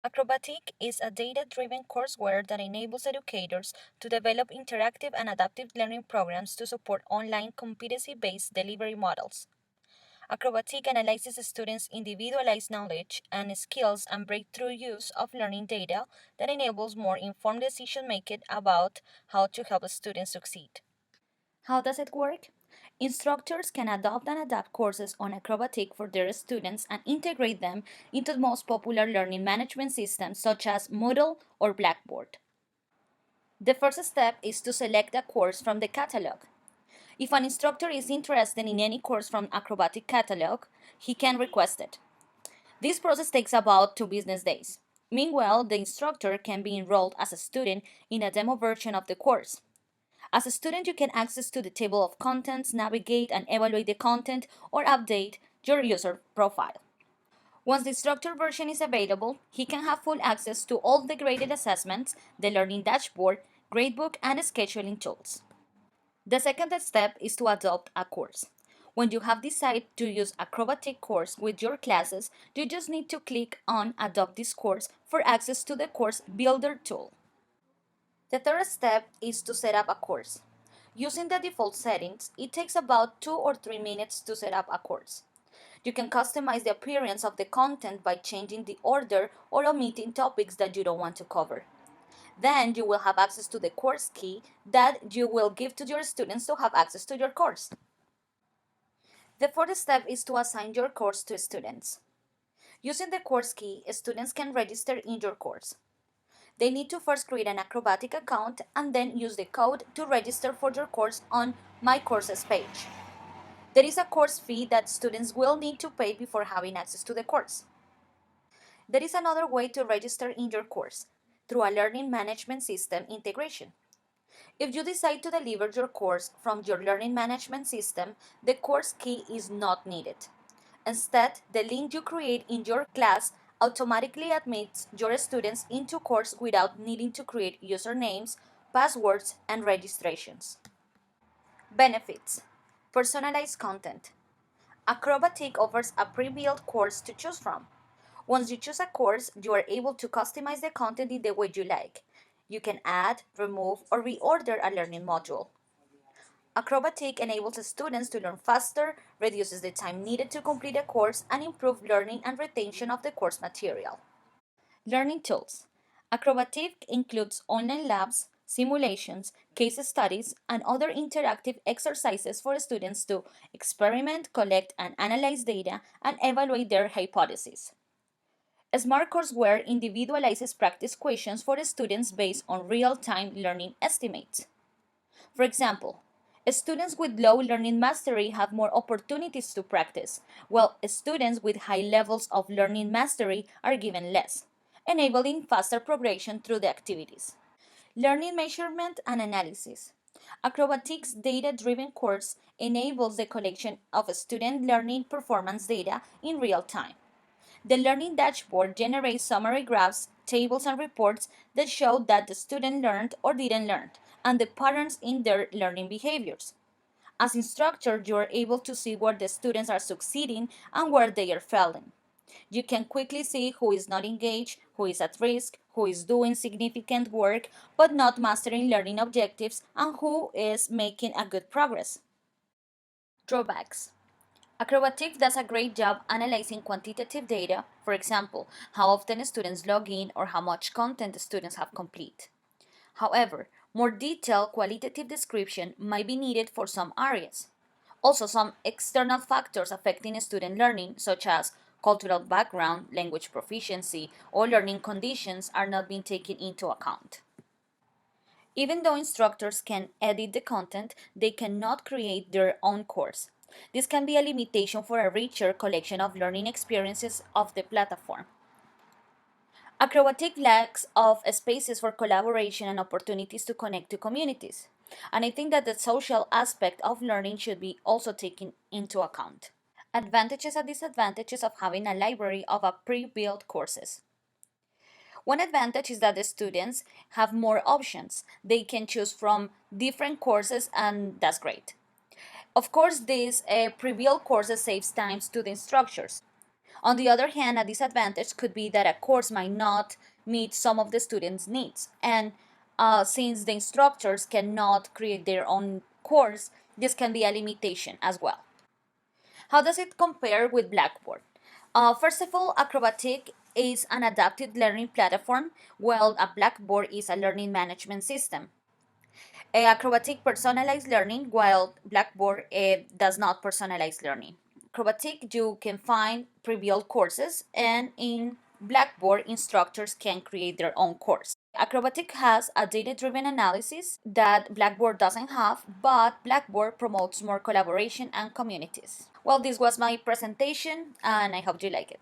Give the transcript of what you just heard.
Acrobatiq is a data-driven courseware that enables educators to develop interactive and adaptive learning programs to support online competency-based delivery models. Acrobatiq analyzes students' individualized knowledge and skills and breakthrough use of learning data that enables more informed decision making about how to help students succeed. How does it work? Instructors can adopt and adapt courses on Acrobatiq for their students and integrate them into the most popular learning management systems such as Moodle or Blackboard. The first step is to select a course from the catalog. If an instructor is interested in any course from Acrobatiq catalog, he can request it. This process takes about 2 business days. Meanwhile, the instructor can be enrolled as a student in a demo version of the course. As a student, you can access to the table of contents, navigate and evaluate the content, or update your user profile. Once the instructor version is available, he can have full access to all the graded assessments, the learning dashboard, gradebook, and scheduling tools. The second step is to adopt a course. When you have decided to use Acrobatiq course with your classes, you just need to click on Adopt this course for access to the Course Builder tool. The third step is to set up a course. Using the default settings, it takes about 2 or 3 minutes to set up a course. You can customize the appearance of the content by changing the order or omitting topics that you don't want to cover. Then you will have access to the course key that you will give to your students to have access to your course. The fourth step is to assign your course to students. Using the course key, students can register in your course. They need to first create an Acrobatiq account and then use the code to register for your course on My Courses page. There is a course fee that students will need to pay before having access to the course. There is another way to register in your course, through a learning management system integration. If you decide to deliver your course from your learning management system, the course key is not needed. Instead, the link you create in your class automatically admits your students into course without needing to create usernames, passwords, and registrations. Benefits: personalized content. Acrobatiq offers a pre-built course to choose from. Once you choose a course, you are able to customize the content in the way you like. You can add, remove, or reorder a learning module. Acrobatiq enables students to learn faster, reduces the time needed to complete a course, and improves learning and retention of the course material. Learning tools. Acrobatiq includes online labs, simulations, case studies, and other interactive exercises for students to experiment, collect and analyze data, and evaluate their hypotheses. Smart courseware individualizes practice questions for students based on real-time learning estimates. For example, students with low learning mastery have more opportunities to practice, while students with high levels of learning mastery are given less, enabling faster progression through the activities. Learning measurement and analysis. Acrobatiq's data-driven course enables the collection of student learning performance data in real time. The learning dashboard generates summary graphs, tables, and reports that show that the student learned or didn't learn, and the patterns in their learning behaviors. As instructor, you are able to see where the students are succeeding and where they are failing. You can quickly see who is not engaged, who is at risk, who is doing significant work but not mastering learning objectives, and who is making a good progress. Drawbacks. Acrobatiq does a great job analyzing quantitative data, for example, how often students log in or how much content students have complete. However, more detailed qualitative description might be needed for some areas. Also, some external factors affecting student learning, such as cultural background, language proficiency, or learning conditions, are not being taken into account. Even though instructors can edit the content, they cannot create their own course. This can be a limitation for a richer collection of learning experiences of the platform. Acrobatiq lacks of spaces for collaboration and opportunities to connect to communities. And I think that the social aspect of learning should be also taken into account. Advantages and disadvantages of having a library of a pre-built courses. One advantage is that the students have more options. They can choose from different courses, and that's great. Of course, these pre-built courses saves time to the instructors. On the other hand, a disadvantage could be that a course might not meet some of the students' needs. And since the instructors cannot create their own course, this can be a limitation as well. How does it compare with Blackboard? First of all, Acrobatiq is an adapted learning platform, while a Blackboard is a learning management system. Acrobatiq personalized learning, while Blackboard does not personalize learning. Acrobatiq, you can find pre-built courses, and in Blackboard, instructors can create their own course. Acrobatiq has a data-driven analysis that Blackboard doesn't have, but Blackboard promotes more collaboration and communities. Well, this was my presentation, and I hope you like it.